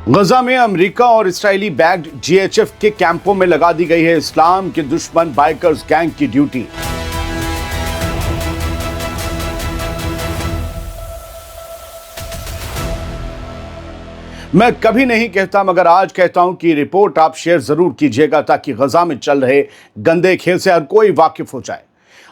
गजा में अमेरिका और Israeli backed GHF के कैंपों में लगा दी गई है इस्लाम के दुश्मन बाइकर्स गैंग की ड्यूटी। मैं कभी नहीं कहता मगर आज कहता हूं कि रिपोर्ट आप शेयर जरूर कीजिएगा ताकि गजा में चल रहे गंदे खेल से हर कोई वाकिफ हो जाए।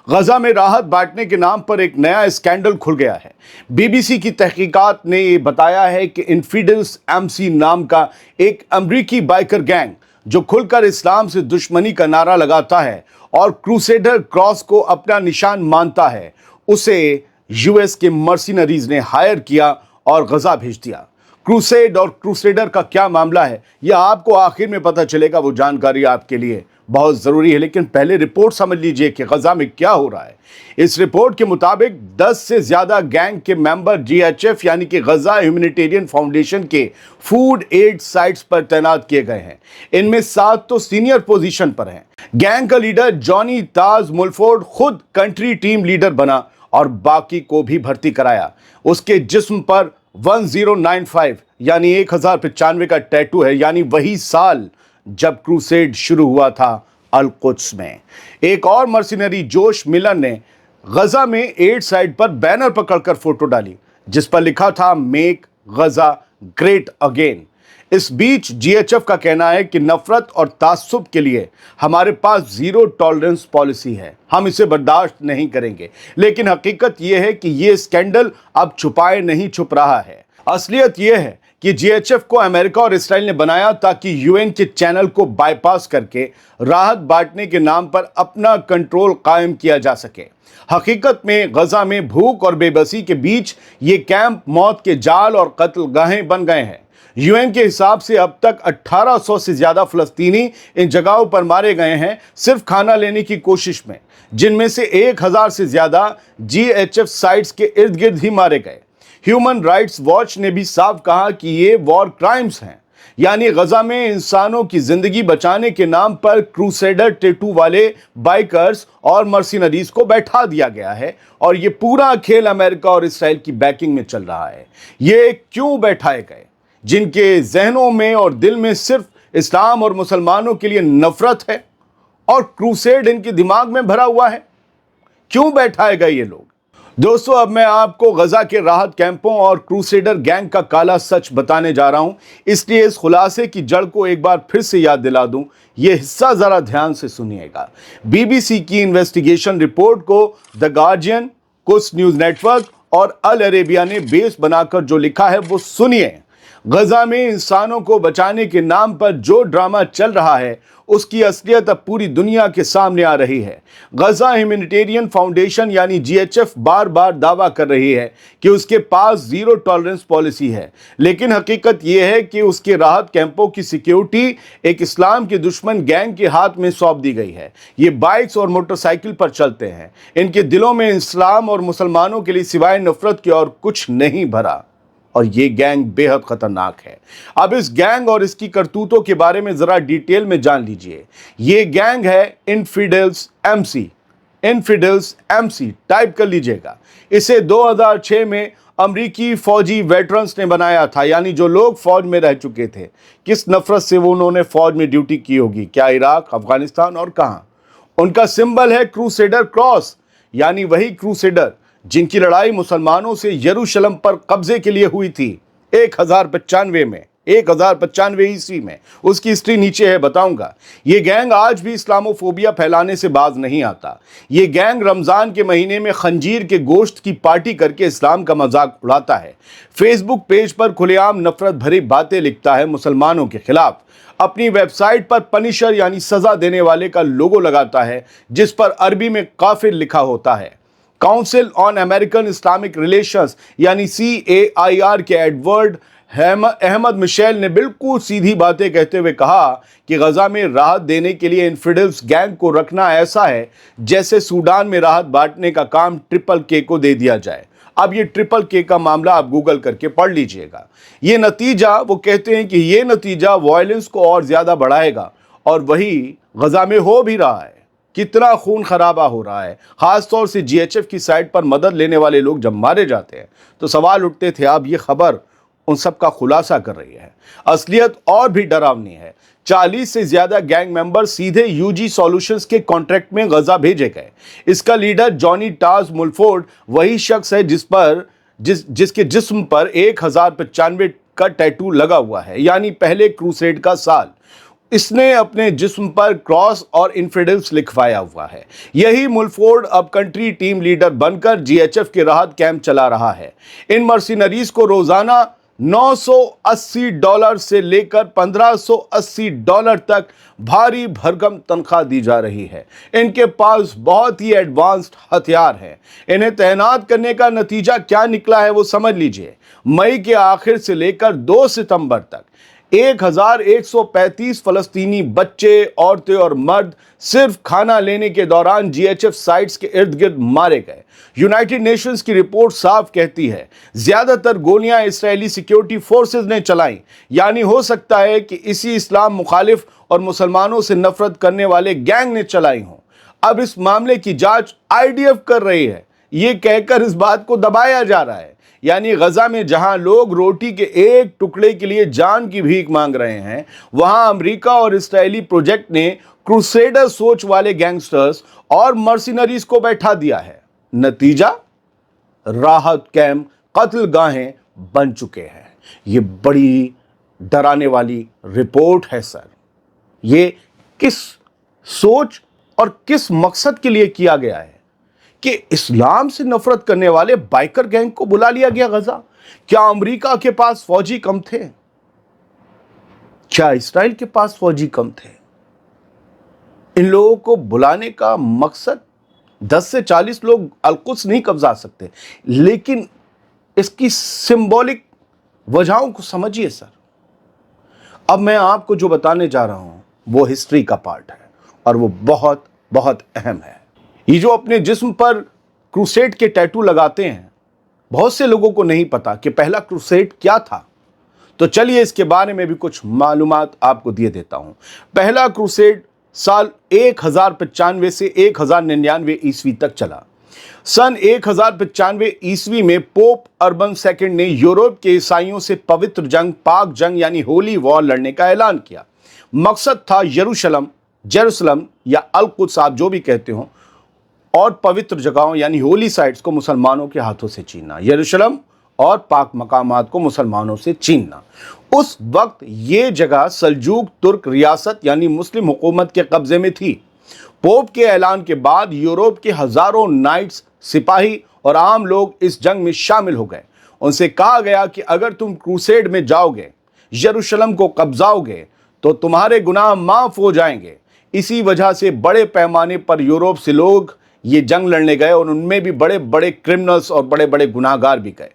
गजा में राहत बांटने के नाम पर एक नया स्कैंडल खुल गया है। बीबीसी की तहकीकात ने ये बताया है कि इन्फिडल्स एमसी नाम का एक अमरीकी बाइकर गैंग जो खुलकर इस्लाम से दुश्मनी का नारा लगाता है और क्रूसेडर क्रॉस को अपना निशान मानता है, उसे यूएस के मर्सिनरीज ने हायर किया और गजा भेज दिया। क्रूसेड और क्रूसेडर का क्या मामला है यह आपको आखिर में पता चलेगा। वो जानकारी आपके लिए बहुत ज़रूरी है, लेकिन पहले रिपोर्ट समझ लीजिए कि गजा में क्या हो रहा है। इस रिपोर्ट के मुताबिक 10 से ज़्यादा गैंग के मेंबर जीएचएफ यानी कि गजा ह्यूमैनिटेरियन फाउंडेशन के फूड एड साइट्स पर तैनात किए गए हैं। इनमें 7 तो सीनियर पोजीशन पर हैं। गैंग का लीडर जॉनी ताज मुलफोर्ड खुद कंट्री टीम लीडर बना और बाकी को भी भर्ती कराया। उसके जिस्म पर 1095 यानी 1095 का टैटू है, यानी वही साल जब क्रूसेड शुरू हुआ था अल कुद्स में। एक और मर्सिनरी जोश मिलर ने गजा में एड साइड पर बैनर पकड़कर फोटो डाली जिस पर लिखा था मेक गजा ग्रेट अगेन। इस बीच जीएचएफ का कहना है कि नफरत और तासुब के लिए हमारे पास जीरो टॉलरेंस पॉलिसी है, हम इसे बर्दाश्त नहीं करेंगे। लेकिन हकीकत यह है कि यह स्कैंडल अब छुपाए नहीं छुप रहा है। असलियत यह है कि जीएचएफ को अमेरिका और इसराइल ने बनाया ताकि यूएन के चैनल को बाईपास करके राहत बांटने के नाम पर अपना कंट्रोल कायम किया जा सके। हकीकत में गजा में भूख और बेबसी के बीच ये कैंप मौत के जाल और कत्लगाहें बन गए हैं। यूएन के हिसाब से अब तक 1800 से ज्यादा फलस्तीनी इन जगहों पर मारे गए हैं सिर्फ खाना लेने की कोशिश में, जिनमें से 1000 से ज्यादा जीएचएफ साइट्स के इर्द गिर्द ही मारे गए। ह्यूमन राइट्स वॉच ने भी साफ कहा कि ये वॉर क्राइम्स हैं, यानी गजा में इंसानों की जिंदगी बचाने के नाम पर क्रूसेडर टैटू वाले बाइकर्स और मर्सिनरीज को बैठा दिया गया है और ये पूरा खेल अमेरिका और इसराइल की बैकिंग में चल रहा है। ये क्यों बैठाए गए? जिनके जहनों में और दिल में सिर्फ इस्लाम और मुसलमानों के लिए नफरत है और क्रूसेड इनके दिमाग में भरा हुआ है। क्यों बैठाए गए ये लोग? दोस्तों, अब मैं आपको गजा के राहत कैंपों और क्रूसेडर गैंग का काला सच बताने जा रहा हूं, इसलिए इस खुलासे की जड़ को एक बार फिर से याद दिला दूं। यह हिस्सा जरा ध्यान से सुनिएगा। बीबीसी की इन्वेस्टिगेशन रिपोर्ट को द गार्जियन, कुछ न्यूज नेटवर्क और अल अरेबिया ने बेस बनाकर जो लिखा है वो सुनिए। गजा में इंसानों को बचाने के नाम पर जो ड्रामा चल रहा है उसकी असलियत अब पूरी दुनिया के सामने आ रही है। गजा ह्यूमैनिटेरियन फाउंडेशन यानी जीएचएफ बार बार दावा कर रही है कि उसके पास जीरो टॉलरेंस पॉलिसी है, लेकिन हकीकत यह है कि उसके राहत कैंपों की सिक्योरिटी एक इस्लाम के दुश्मन गैंग के हाथ में सौंप दी गई है। ये बाइक्स और मोटरसाइकिल पर चलते हैं। इनके दिलों में इस्लाम और मुसलमानों के लिए सिवाय नफरत के और कुछ नहीं भरा और ये गैंग बेहद खतरनाक है। अब इस गैंग और इसकी करतूतों के बारे में जरा डिटेल में जान लीजिए। ये गैंग है इन्फिडल्स एमसी। इन्फिडल्स एमसी टाइप कर लीजिएगा। इसे 2006 में अमरीकी फौजी वेटरन्स ने बनाया था, यानी जो लोग फौज में रह चुके थे। किस नफरत से वो उन्होंने फौज में ड्यूटी की होगी, क्या इराक, अफगानिस्तान और कहाँ। उनका सिंबल है क्रूसेडर क्रॉस, यानी वही क्रूसेडर जिनकी लड़ाई मुसलमानों से यरूशलेम पर कब्जे के लिए हुई थी 1095 ईस्वी में। उसकी हिस्ट्री नीचे है, बताऊंगा। ये गैंग आज भी इस्लामोफोबिया फैलाने से बाज नहीं आता। ये गैंग रमजान के महीने में खंजीर के गोश्त की पार्टी करके इस्लाम का मजाक उड़ाता है। फेसबुक पेज पर खुलेआम नफरत भरी बातें लिखता है मुसलमानों के खिलाफ। अपनी वेबसाइट पर पनिशर यानी सजा देने वाले का लोगो लगाता है जिस पर अरबी में काफिर लिखा होता है। Council on American Islamic relations यानी CAIR के एडवर्ड अहमद मिशेल ने बिल्कुल सीधी बातें कहते हुए कहा कि गजा में राहत देने के लिए इन्फिडल्स गैंग को रखना ऐसा है जैसे सूडान में राहत बांटने का काम ट्रिपल के को दे दिया जाए। अब ये ट्रिपल के का मामला आप गूगल करके पढ़ लीजिएगा। ये नतीजा, वो कहते हैं कि ये नतीजा वायलेंस को और ज्यादा बढ़ाएगा और वही गजा में हो भी रहा है। कितना खून खराबा हो रहा है। खासतौर से जीएचएफ की साइट पर मदद लेने वाले लोग जब मारे जाते हैं तो सवाल उठते थे अब ये खबर उन सब का खुलासा कर रही है। असलियत और भी डरावनी है। 40 से ज्यादा गैंग मेंबर सीधे यूजी सॉल्यूशंस के कॉन्ट्रैक्ट में गजा भेजे गए। इसका लीडर जॉनी टाज मुलफोर्ड वही शख्स है जिसके जिस्म पर 1095 का टैटू लगा हुआ है, यानी पहले क्रूसेड का साल। इसने अपने जिस्म पर क्रॉस और इन्फिडेल्स लिखवाया हुआ है। यही मुलफोर्ड अब कंट्री टीम लीडर बनकर जीएचएफ के राहत कैंप चला रहा है। इन मर्सिनरीज को रोजाना $980 से लेकर $1580 तक भारी भरकम तनख्वाह दी जा रही है। इनके पास बहुत ही एडवांस्ड हथियार हैं। इन्हें तैनात करने का नतीजा क्या निकला है वो समझ लीजिए। मई के आखिर से लेकर 2 सितंबर तक 1135 फलस्तीनी बच्चे, औरतें और मर्द सिर्फ खाना लेने के दौरान जीएचएफ साइट्स के इर्द गिर्द मारे गए। यूनाइटेड नेशंस की रिपोर्ट साफ कहती है ज्यादातर गोलियां इस्राएली सिक्योरिटी फोर्सेस ने चलाई, यानी हो सकता है कि इसी इस्लाम मुखालिफ और मुसलमानों से नफरत करने वाले गैंग ने चलाई हों। अब इस मामले की जांच आईडीएफ कर रही है, ये कहकर इस बात को दबाया जा रहा है। यानी गजा में जहां लोग रोटी के एक टुकड़े के लिए जान की भीख मांग रहे हैं, वहां अमेरिका और इस्राएली प्रोजेक्ट ने क्रूसेडर सोच वाले गैंगस्टर्स और मर्सिनरीज को बैठा दिया है। नतीजा, राहत कैंप कत्लगाहें बन चुके हैं। ये बड़ी डराने वाली रिपोर्ट है सर। ये किस सोच और किस मकसद के लिए किया गया है कि इस्लाम से नफरत करने वाले बाइकर गैंग को बुला लिया गया गजा? क्या अमेरिका के पास फौजी कम थे? क्या इस्राएल के पास फौजी कम थे? इन लोगों को बुलाने का मकसद 10 से 40 लोग अलकुद्स नहीं कब्जा सकते, लेकिन इसकी सिंबॉलिक वजहों को समझिए सर। अब मैं आपको जो बताने जा रहा हूं वो हिस्ट्री का पार्ट है और वो बहुत बहुत अहम है। ये जो अपने जिस्म पर क्रूसेड के टैटू लगाते हैं, बहुत से लोगों को नहीं पता कि पहला क्रूसेड क्या था। तो चलिए इसके बारे में भी कुछ मालूमात आपको दिए देता हूं। पहला क्रूसेड साल 1095 से 1099 ईस्वी तक चला। सन 1095 ईस्वी में पोप अर्बन II ने यूरोप के ईसाइयों से पवित्र जंग, पाक जंग यानी होली वॉर लड़ने का ऐलान किया। मकसद था जेरूशलम या अल-कुद्स, आप जो भी कहते हो, और पवित्र जगहों यानी होली साइट्स को मुसलमानों के हाथों से छीनना, यरूशलेम और पाक मकामात को मुसलमानों से छीनना। उस वक्त ये जगह सल्जूक तुर्क रियासत यानी मुस्लिम हुकूमत के कब्जे में थी। पोप के ऐलान के बाद यूरोप के हजारों नाइट्स, सिपाही और आम लोग इस जंग में शामिल हो गए। उनसे कहा गया कि अगर तुम क्रूसेड में जाओगे, यरूशलेम को कब्जाओगे, तो तुम्हारे गुनाह माफ हो जाएंगे। इसी वजह से बड़े पैमाने पर यूरोप से लोग ये जंग लड़ने गए और उनमें भी बड़े बड़े क्रिमिनल्स और बड़े बड़े गुनाहगार भी गए।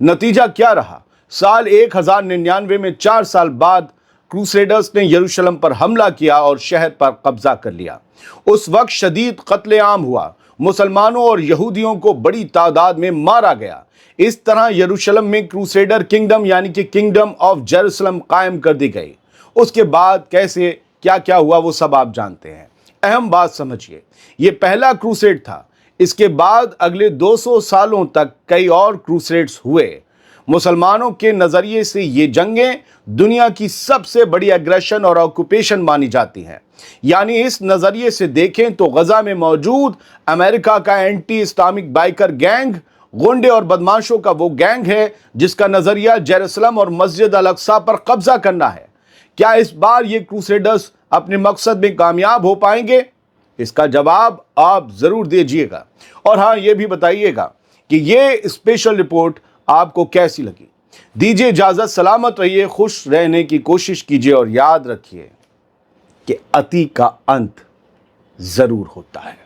नतीजा क्या रहा? साल 1099 में 4 साल बाद क्रूसेडर्स ने यरूशलेम पर हमला किया और शहर पर कब्जा कर लिया। उस वक्त शदीद कत्लेआम हुआ। मुसलमानों और यहूदियों को बड़ी तादाद में मारा गया। इस तरह यरूशलेम में क्रूसेडर किंगडम यानी कि किंगडम ऑफ जेरूशलेम कायम कर दी गई। उसके बाद कैसे क्या क्या हुआ वो सब आप जानते हैं। अहम बात समझिए, ये पहला क्रूसेड था। इसके बाद अगले 200 सालों तक कई और क्रूसेड्स हुए। मुसलमानों के नजरिए से ये जंगें दुनिया की सबसे बड़ी एग्रेशन और ऑक्यूपेशन मानी जाती हैं। यानी इस नजरिए से देखें तो गजा में मौजूद अमेरिका का एंटी इस्लामिक बाइकर गैंग, गुंडे और बदमाशों का वो गैंग है जिसका नजरिया जेरूशलेम और मस्जिद अल अक्सा पर कब्जा करना है। क्या इस बार ये क्रूसेडर्स अपने मकसद में कामयाब हो पाएंगे? इसका जवाब आप जरूर दीजिएगा। और हाँ, ये भी बताइएगा कि ये स्पेशल रिपोर्ट आपको कैसी लगी। दीजिए इजाजत, सलामत रहिए, खुश रहने की कोशिश कीजिए और याद रखिए कि अति का अंत जरूर होता है।